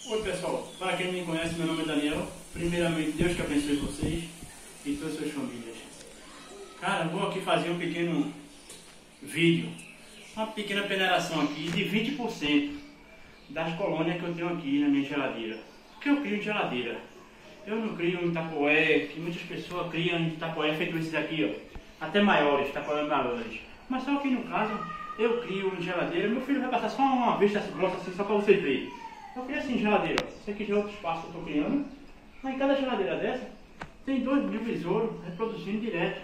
Oi pessoal, para quem não me conhece, meu nome é Daniel. Primeiramente, Deus que abençoe vocês e todas as suas famílias. Cara, vou aqui fazer um pequeno vídeo, uma pequena peneiração aqui de 20% das colônias que eu tenho aqui na minha geladeira. O que eu crio em geladeira? Eu não crio em tapoé, que muitas pessoas criam em tapoé feito esses aqui, ó, até maiores, tapoé maiores. Mas só que no caso, eu crio em geladeira. Meu filho vai passar só uma vista grossa assim, só para vocês verem. Eu crio assim em geladeira, ó. Esse aqui já é outro espaço que eu estou criando. Mas em cada geladeira dessa, tem 2.000 besouros reproduzindo direto.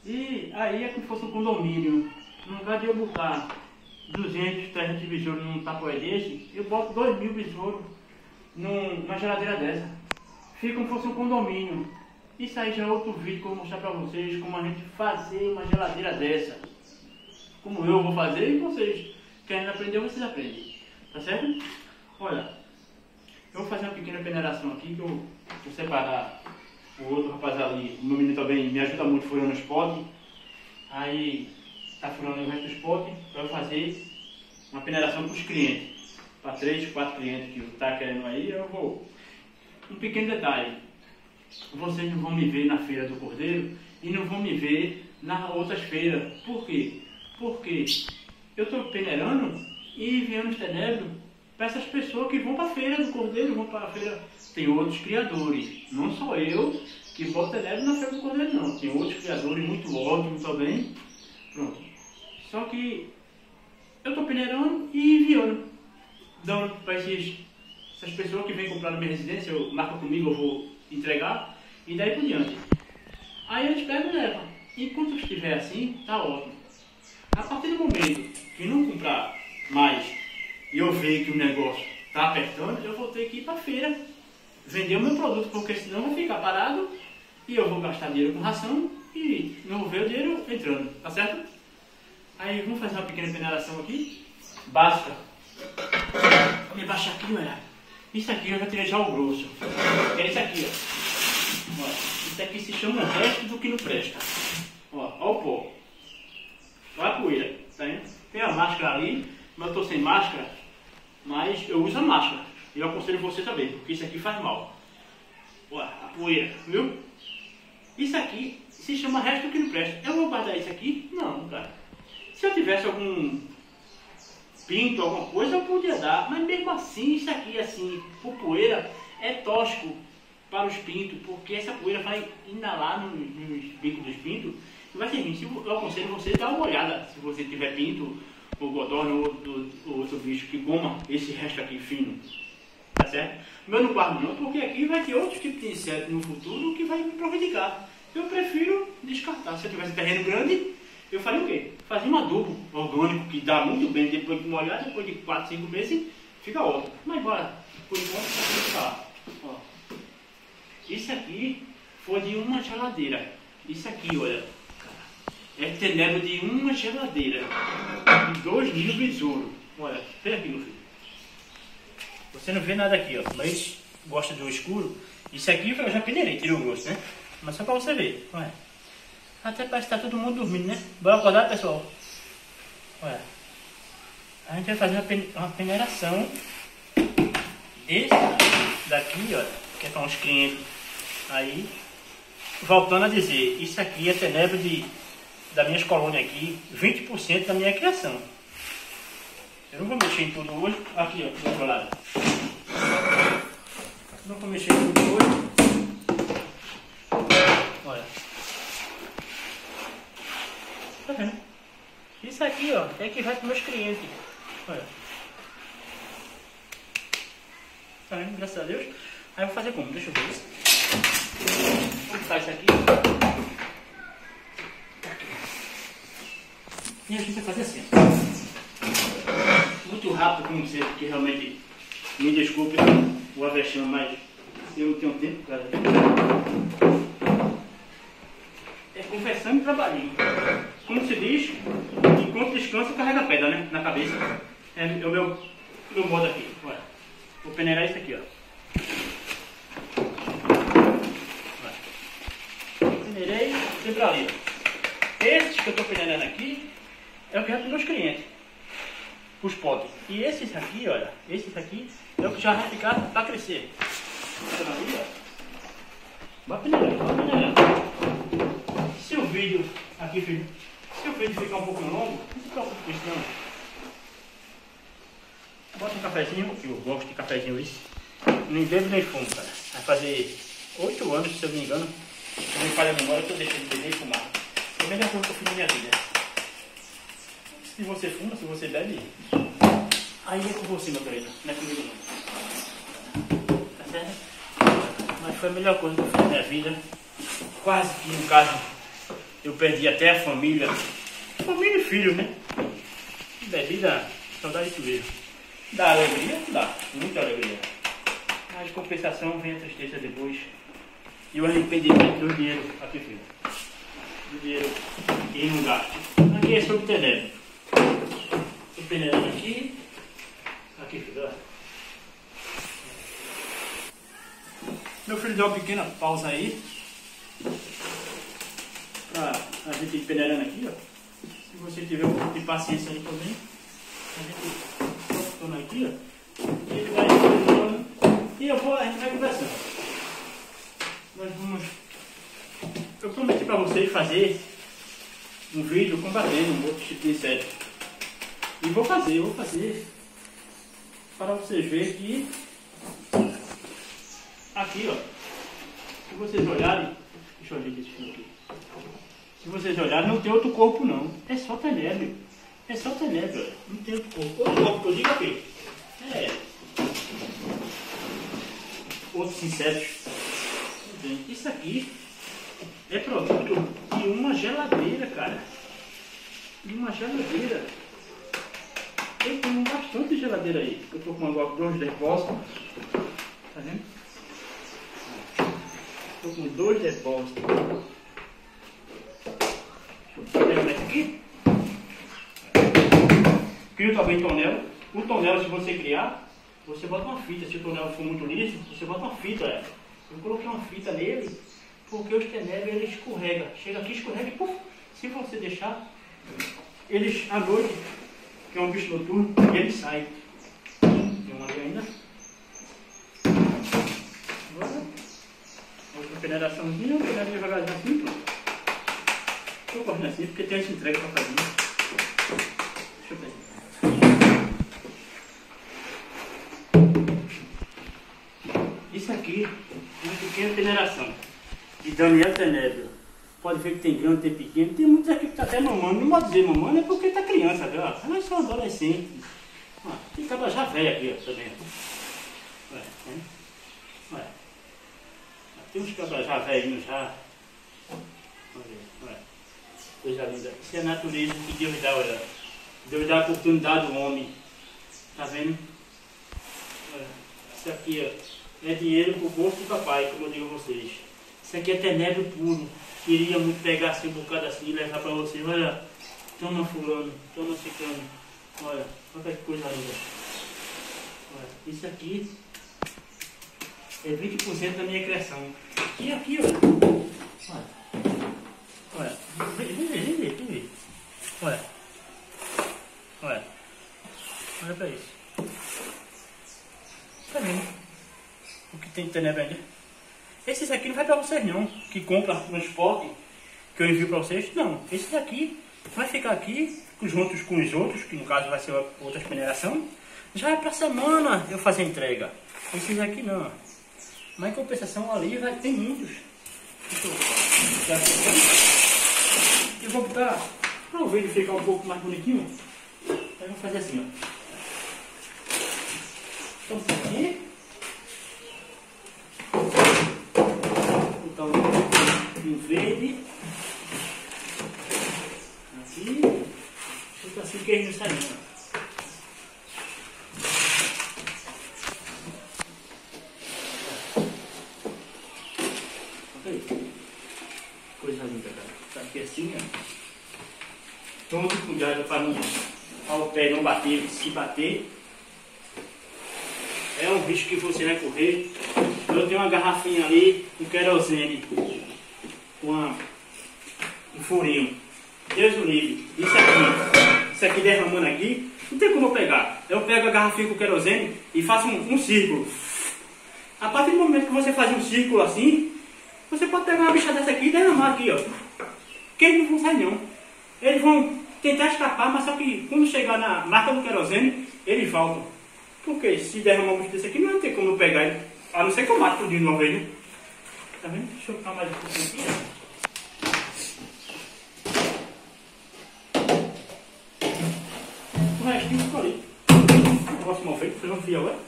E aí é como se fosse um condomínio. No lugar de eu botar 200, 300 besouros num tapoé desse, eu boto 2.000 besouros numa geladeira dessa. Fica como se fosse um condomínio. Isso aí já é outro vídeo que eu vou mostrar pra vocês como a gente fazer uma geladeira dessa. Como eu vou fazer e vocês querem aprender, vocês aprendem. Tá certo? Olha, eu vou fazer uma pequena peneiração aqui que eu vou separar o outro rapaz ali. O meu menino também me ajuda muito furando o spot. Aí tá furando o resto do spot para eu fazer uma peneiração para os clientes. Para 3, 4 clientes que tá querendo aí, eu vou. Um pequeno detalhe. Vocês não vão me ver na feira do Cordeiro e não vão me ver nas outras feiras. Por quê? Porque eu estou peneirando e enviando os tenebros para essas pessoas que vão para a feira do Cordeiro, vão para a feira. Tem outros criadores, não sou eu que boto tenebro na feira do Cordeiro, não. Tem outros criadores muito ótimos também. Pronto. Só que eu estou peneirando e enviando, dando para essas pessoas que vêm comprar na minha residência, eu marco comigo, eu vou entregar e daí por diante. Aí eles pegam e levam. Enquanto estiver assim, tá ótimo. A partir do momento que não comprar mais e eu ver que o negócio tá apertando, eu vou ter que ir para a feira vender o meu produto, porque senão vai ficar parado e eu vou gastar dinheiro com ração e não vou ver o dinheiro entrando, tá certo? Aí vamos fazer uma pequena peneiração aqui, básica. Vou me baixar aqui, olha. Isso aqui eu já tirei já o grosso. É esse aqui, ó. Olha, isso aqui se chama resto do que não presta. Ó, ó o pó. Olha a poeira, tá vendo? Tem a máscara ali, mas eu tô sem máscara, mas eu uso a máscara. E eu aconselho você também, porque isso aqui faz mal. Olha, a poeira, viu? Isso aqui se chama resto do que não presta. Eu vou guardar isso aqui? Não, cara. Se eu tivesse algum pinto, alguma coisa, eu podia dar, mas mesmo assim, isso aqui, assim, por poeira, é tóxico para os pintos, porque essa poeira vai inalar nos bicos dos pintos e vai servir. Eu aconselho você a dar uma olhada, se você tiver pinto, ou godorno, ou outro bicho que coma esse resto aqui fino, tá certo? Mas eu não guardo não, porque aqui vai ter outros tipos de inseto no futuro que vai me prejudicar. Eu prefiro descartar. Se eu tivesse terreno grande, eu faria o quê? Fazia um adubo orgânico que dá muito bem depois de molhar, depois de 4, 5 meses, fica ótimo. Mas bora, por enquanto, tá tudo lá. Ó. Isso aqui foi de uma geladeira. Isso aqui, olha, é tenebro de uma geladeira. De 2.000 besouros. Olha, vem aqui, meu filho. Você não vê nada aqui, ó, mas gosta do escuro. Isso aqui eu já peneirei, tirei o grosso, né? Mas só pra você ver, olha. Até parece que tá todo mundo dormindo, né? Bora acordar, pessoal? Olha. A gente vai fazer uma peneiração desse daqui, ó, que é para uns clientes. Aí, voltando a dizer, isso aqui é tenebro das minhas colônias aqui, 20% da minha criação. Eu não vou mexer em tudo hoje. Aqui, ó, do outro lado. Não vou mexer em tudo hoje. Olha. Tá vendo? Isso aqui, ó, é que vai para meus clientes. Olha. Tá vendo? Graças a Deus. Aí eu vou fazer como? Deixa eu ver isso. Vou botar isso aqui. E a gente vai fazer assim. Muito rápido, como sempre, porque realmente, me desculpe o avexame, mas eu não tenho tempo, cara. É conversando e trabalhando. Como se diz, enquanto descansa, carrega pedra, né? Na cabeça. É o meu modo aqui. Olha. Vou peneirar isso aqui, ó. Olha. Peneirei, sempre ali. Esses que eu estou peneirando aqui é o que é para os meus clientes. os potes. E esses aqui, olha, esses aqui é o que já vai ficar para crescer. Tá ali, ó. Vai peneirando, vai peneirando. Se o vídeo aqui, filho, se o vídeo ficar um pouco longo, não se preocupe com isso não. Bota um cafezinho, eu gosto de cafezinho isso. Nem bebo nem fumo, cara. Vai fazer 8 anos, se eu não me engano. Não me falha a memória que eu deixei de beber e fumar. Foi a melhor coisa que eu fiz na minha vida. Se você fuma, se você bebe, aí é com você, meu querido. Não é comigo não. Tá certo? Mas foi a melhor coisa que eu fiz na minha vida. Quase que no caso eu perdi até a família. Família e filho, né? Bebida, saudade de mesmo. Dá alegria? Dá. Muita alegria. Mas de compensação vem a tristeza depois. E o arrependimento do dinheiro. Aqui, filho. Do dinheiro que não gasta. Aqui é sobre tenebro. Estou peneirando aqui. Aqui, filho. Olha. Meu filho deu uma pequena pausa aí. Pra a gente ir peneirando aqui, ó. Se você tiver um pouco de paciência aí também. A gente vai aqui, ó. E ele vai peneirando. E a gente vai conversando. Eu prometi para vocês fazer um vídeo combatendo um outro tipo de inseto. E vou fazer. Para vocês verem que aqui, ó. Se vocês olharem, deixa eu ver esse filme aqui. Se vocês olharem, não tem outro corpo não. É só tenebro. É só tenebro, ó. Não tem outro corpo. Outro corpo que eu digo aqui. Outros insetos. Isso aqui é produto de uma geladeira, cara. De uma geladeira. Eu tenho bastante geladeira aí. Eu tô com agora 2 depósitos. Tá vendo? Tô com 2 depósitos. Deixa eu pegar esse aqui. Crio também tonel. O tonel, se você criar, você bota uma fita. Se o tonel for muito liso, você bota uma fita. Eu coloquei uma fita nele, porque os tenebros ele escorrega. Chega aqui, escorrega e puf. Se você deixar, eles à noite, que é um bicho noturno, ele sai. Tem uma ali ainda. Agora, outra peneiraçãozinha, peneira devagarzinho assim, pronto. Estou correndo assim porque tem essa entrega para fazer. Deixa eu ver. Isso aqui é uma pequena peneiração de Daniel Tenebro. Pode ver que tem grande, tem pequeno. Tem muitos aqui que está até mamando. Não pode dizer mamando, é porque está criança, viu? Nós somos adolescentes. Tem cabra já velha aqui, ó, também. Olha. Tem uns cabras já velhinhos já. Olha. Coisa linda. Isso é a natureza que Deus dá, olha. Deus dá a oportunidade ao homem. Tá vendo? Olha. Isso aqui, ó. É dinheiro pro bolso do papai, como eu digo a vocês. Isso aqui é tenebro puro. Queria muito pegar assim um bocado assim e levar para vocês. Olha, toma fulano, toma ciclano. Olha que coisa linda. Olha, isso aqui é 20% da minha criação. E aqui, olha. Olha. Vem. Olha. Olha pra isso. Tá vendo? O que tem de tenebra ali. Esses aqui não vai para vocês não, que compra no esporte, que eu envio para vocês. Não, esses aqui vai ficar aqui juntos com os outros, que no caso vai ser outra peneiração. Já é para semana eu fazer a entrega. Esses aqui não. Mas em compensação ali vai ter muitos. Eu vou botar, para o vídeo ficar um pouco mais bonitinho, eu vou fazer assim, ó. Então aqui. Então, um verde, aqui, fica assim que eles não saem. Coisa linda, cara. Tá aqui assim, ó. Tome cuidado para o pé não bater, se bater. É um bicho que você vai correr. Eu tenho uma garrafinha ali com querosene, com um furinho. Deus o livre. Isso aqui derramando aqui, Não tem como eu pegar. Eu pego a garrafinha com querosene e faço um círculo. A partir do momento que você faz um círculo assim, você pode pegar uma bicha dessa aqui e derramar aqui, ó. Que eles não vão sair não. Eles vão tentar escapar, mas só que quando chegar na marca do querosene, eles voltam. Porque se derramar um bicho desse aqui, não tem como eu pegar ele. A não ser que eu mato tudo de uma vez, né? Tá vendo? Deixa eu botar mais um pouquinho aqui, ó. O restinho ficou ali. O negócio mal feito, vocês vão ver agora.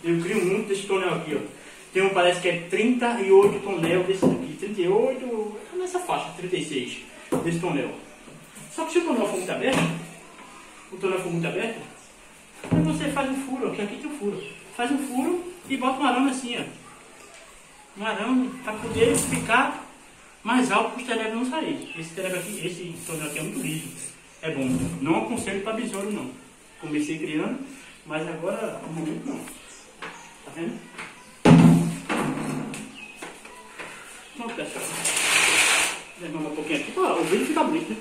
Eu crio muito desse tonel aqui, ó. Tem um, parece que é 38 tonel desse aqui. 38, nessa faixa, 36 desse tonel. Só que se o tonel for muito aberto, aí você faz um furo, que aqui tem um furo. Faz um furo e bota um arame assim, ó. Um arame para poder ficar mais alto para os terebros não saírem. Esse terebro aqui, esse tonel aqui é muito liso. É bom. Não aconselho para besouro não. Comecei criando, mas agora no momento não. Tá vendo? Então pessoal, derrama um pouquinho aqui. O vídeo fica bonito, né?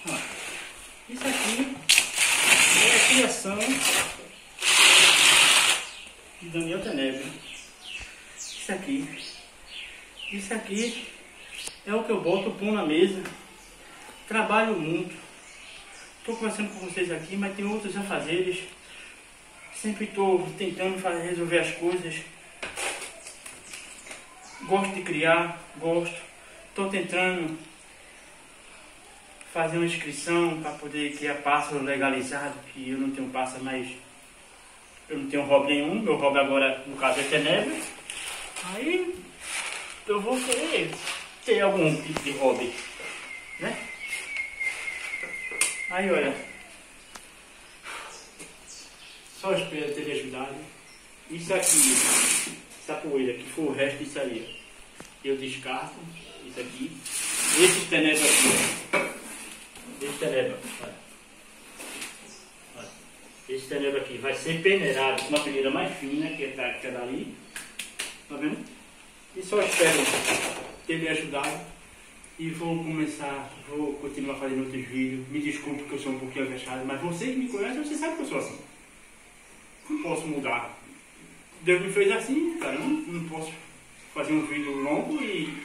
Ó, isso aqui é a criação de Daniel Tenebro. Isso aqui é o que eu boto, pão na mesa. Trabalho muito. Estou conversando com vocês aqui, mas tem outros afazeres. Sempre estou tentando resolver as coisas. Gosto de criar, gosto. Estou tentando fazer uma inscrição para poder criar pássaro legalizado, que eu não tenho pássaro, mas eu não tenho hobby nenhum. Meu hobby agora, no caso, é tenebra. Aí eu vou querer ter algum tipo de hobby, né? Aí olha, só espero ter ajudado. Isso aqui, essa poeira que for o resto disso aí, eu descarto. Isso aqui, esse tenebra aqui, esse tenebra, olha. Esse tenebra aqui vai ser peneirado com uma peneira mais fina que é dali, tá vendo? E só espero ter lhe ajudado. E vou continuar fazendo outros vídeos. Me desculpe que eu sou um pouquinho avexado, mas você que me conhece, você sabe que eu sou assim. Não posso mudar. Deus me fez assim, cara. Não posso fazer um vídeo longo e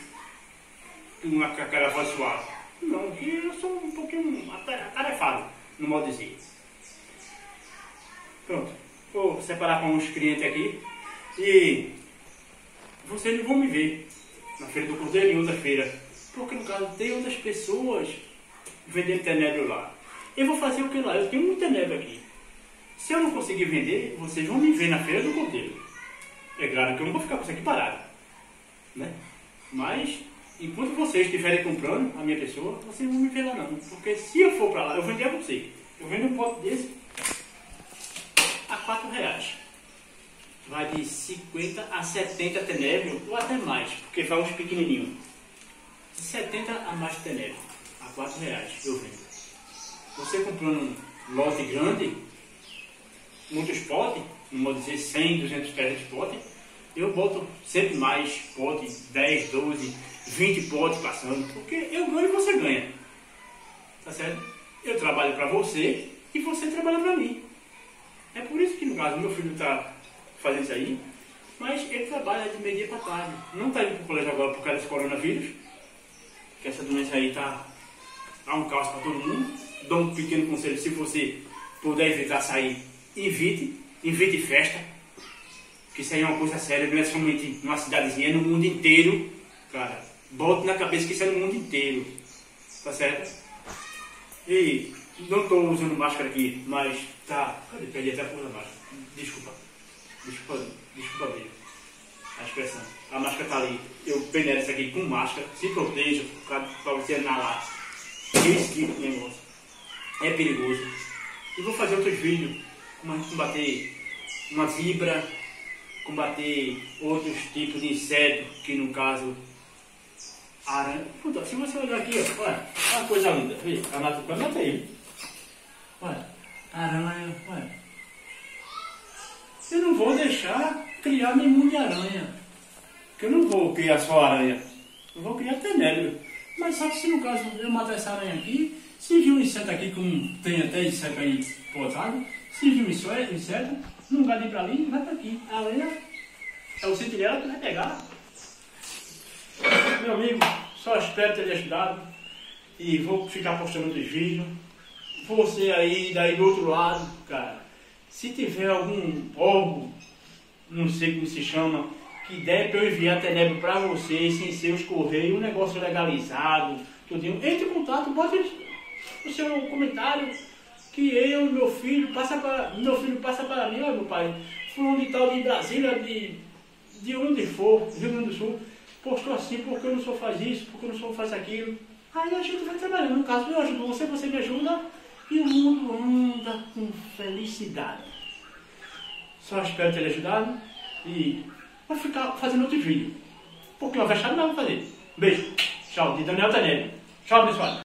com aquela voz suave. Não, porque eu sou um pouquinho atarefado, no modo de dizer. Pronto. Vou separar com uns clientes aqui. E vocês não vão me ver na Feira do Cordeiro em outra feira. Porque no caso tem outras pessoas vendendo tenebro lá. Eu vou fazer o que lá? Eu tenho muito tenebro aqui. Se eu não conseguir vender, vocês vão me ver na Feira do Cordeiro. É claro que eu não vou ficar com isso aqui parado, né? Mas enquanto vocês estiverem comprando a minha pessoa, vocês vão me ver lá não. Porque se eu for para lá, eu vender a você. Eu vendo um pote desse a R$4. Vai de 50 a 70 tenebro ou até mais, porque vai uns pequenininhos. De 70 a mais de tenebro, a R$4 eu vendo. Você comprando um lote grande, muitos potes, não vou dizer 100, 200, 300 potes, eu boto sempre mais potes, 10, 12, 20 potes passando, porque eu ganho e você ganha. Tá certo? Eu trabalho para você e você trabalha para mim. É por isso que no caso meu filho está fazendo isso aí, mas ele trabalha de meio-dia para tarde. Não está indo para o colégio agora por causa desse coronavírus, que essa doença aí tá um caos para todo mundo. Dou um pequeno conselho: se você puder evitar sair, evite festa, que isso aí é uma coisa séria, não é somente numa cidadezinha, é no mundo inteiro, cara. Bote na cabeça que isso é no mundo inteiro, tá certo? E não estou usando máscara aqui, mas tá. Cadê? Perdi até a porra da máscara. Desculpa mesmo a expressão. A máscara tá ali. Eu peneiro essa aqui com máscara. Se proteja para você inalar esse tipo de negócio. É perigoso. E vou fazer outros vídeos como combater uma zebra, combater outros tipos de inseto, que no caso aranha. Puta, se você olhar aqui, ó, olha uma coisa linda. Vê, a natureza aí. Olha, aranha, olha. Eu não vou deixar criar nenhum de aranha. Porque eu não vou criar só aranha. Eu vou criar tenebro. Mas só que se no caso eu matar essa aranha aqui, se vir um inseto aqui, como tem até inseto aí posado, se vir um inseto, não vai ir pra ali, vai pra aqui. A aranha é o sentinela que vai pegar. Meu amigo, só espero ter lhe ajudado e vou ficar postando outros vídeos. Você aí, daí do outro lado, cara, se tiver algum órgão, não sei como se chama, que der para eu enviar a Tenebro para vocês, sem ser os correios, um negócio legalizado, tudinho, entre em contato, bote no seu comentário, que eu e meu filho passa para mim, olha meu pai, fulano de tal de Brasília, de onde for, Rio Grande do Sul, postou assim, porque eu não sou faz isso, porque eu não sou faz aquilo. Aí a gente vai trabalhando, no caso eu ajudo você, você me ajuda, e o mundo anda com felicidade. Só espero ter lhe ajudado e vou ficar fazendo outro vídeo. Porque uma fechada não vai fazer. Beijo. Tchau. De Daniel Tenebro. Tchau, pessoal.